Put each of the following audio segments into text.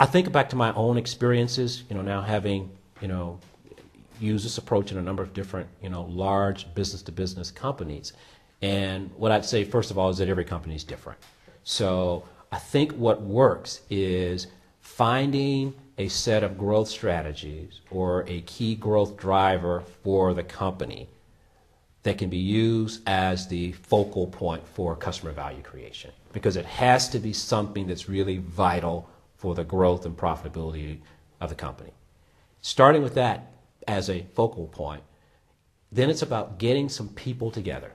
I think back to my own experiences, now having, used this approach in a number of different, large business-to-business companies. And what I'd say, first of all, is that every company is different. So I think what works is finding a set of growth strategies or a key growth driver for the company that can be used as the focal point for customer value creation, because it has to be something that's really vital for the growth and profitability of the company. Starting with that as a focal point, then it's about getting some people together.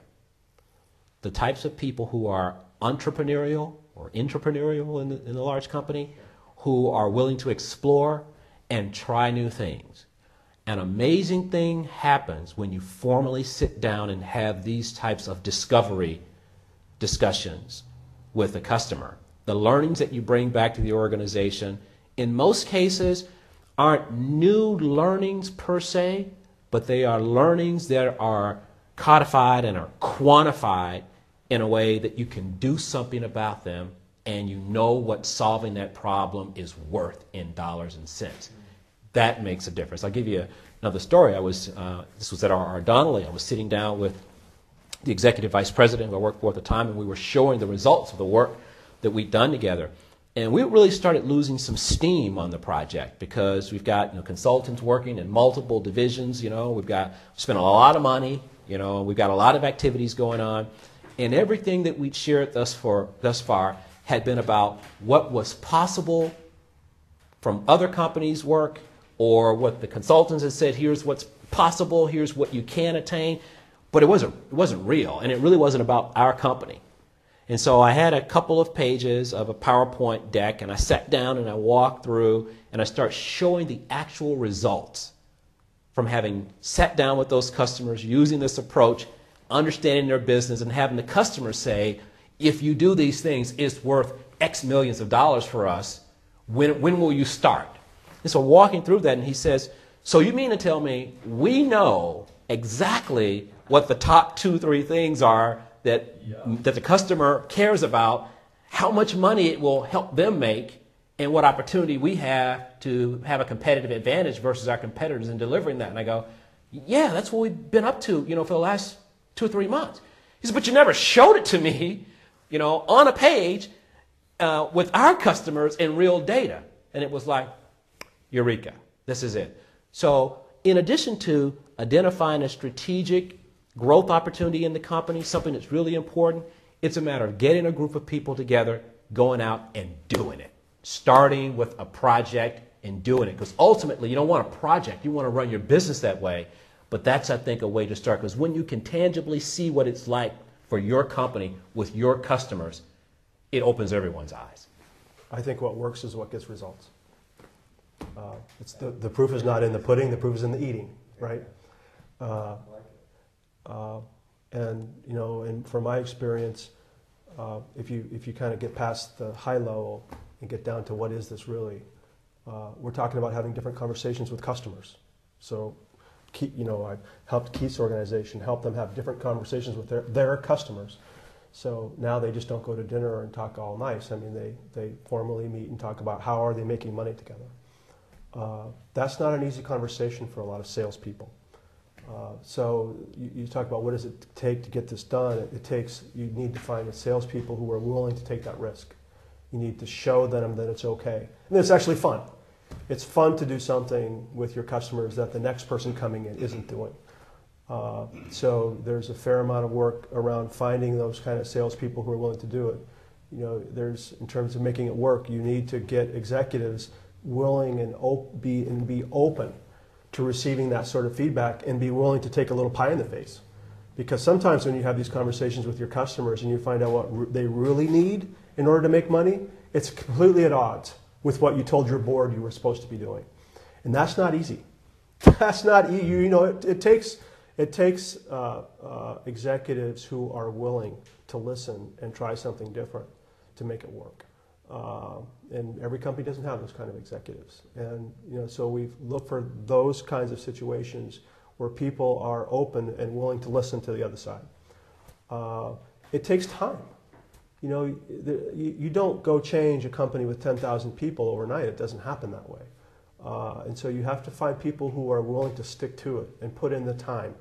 The types of people who are entrepreneurial or intrapreneurial in the large company, who are willing to explore and try new things. An amazing thing happens when you formally sit down and have these types of discovery discussions with a customer. The learnings that you bring back to the organization, in most cases, aren't new learnings per se, but they are learnings that are codified and are quantified in a way that you can do something about them, and you know what solving that problem is worth in dollars and cents. That makes a difference. I'll give you another story. This was at our Donnelly. I was sitting down with the executive vice president who I worked for at the time, and we were showing the results of the work that we'd done together. And we really started losing some steam on the project because we've got consultants working in multiple divisions. We've spent a lot of money. We've got a lot of activities going on, and everything that we'd shared thus far had been about what was possible from other companies' work, or what the consultants had said. Here's what's possible. Here's what you can attain, but it wasn't real, and it really wasn't about our company. And so I had a couple of pages of a PowerPoint deck, and I sat down and I walked through and I start showing the actual results from having sat down with those customers, using this approach, understanding their business, and having the customers say, if you do these things, it's worth X millions of dollars for us. When will you start? And so walking through that, and he says, so you mean to tell me we know exactly what the top 2-3 things are that the customer cares about, how much money it will help them make, and what opportunity we have to have a competitive advantage versus our competitors in delivering that. And I go, yeah, that's what we've been up to, for the last 2 or 3 months. He said, but you never showed it to me, on a page with our customers and real data. And it was like, eureka, this is it. So in addition to identifying a strategic growth opportunity in the company, something that's really important, it's a matter of getting a group of people together, going out and doing it. Starting with a project and doing it. Because ultimately, you don't want a project. You want to run your business that way. But that's, I think, a way to start. Because when you can tangibly see what it's like for your company with your customers, it opens everyone's eyes. I think what works is what gets results. The proof is not in the pudding. The proof is in the eating, right? And from my experience, if you kind of get past the high level and get down to what is this really, we're talking about having different conversations with customers. So, I've helped Keith's organization help them have different conversations with their customers. So now they just don't go to dinner and talk all nice. I mean, they formally meet and talk about how are they making money together. That's not an easy conversation for a lot of salespeople. So you talk about what does it take to get this done. You need to find the salespeople who are willing to take that risk. You need to show them that it's okay. And it's actually fun. It's fun to do something with your customers that the next person coming in isn't doing. So there's a fair amount of work around finding those kind of salespeople who are willing to do it. In terms of making it work, you need to get executives willing and be open to receiving that sort of feedback and be willing to take a little pie in the face. Because sometimes when you have these conversations with your customers and you find out what they really need in order to make money, it's completely at odds with what you told your board you were supposed to be doing. And that's not easy. That's not easy. It takes executives who are willing to listen and try something different to make it work. And every company doesn't have those kind of executives. And so we've looked for those kinds of situations where people are open and willing to listen to the other side. It takes time. You don't go change a company with 10,000 people overnight. It doesn't happen that way. And so you have to find people who are willing to stick to it and put in the time.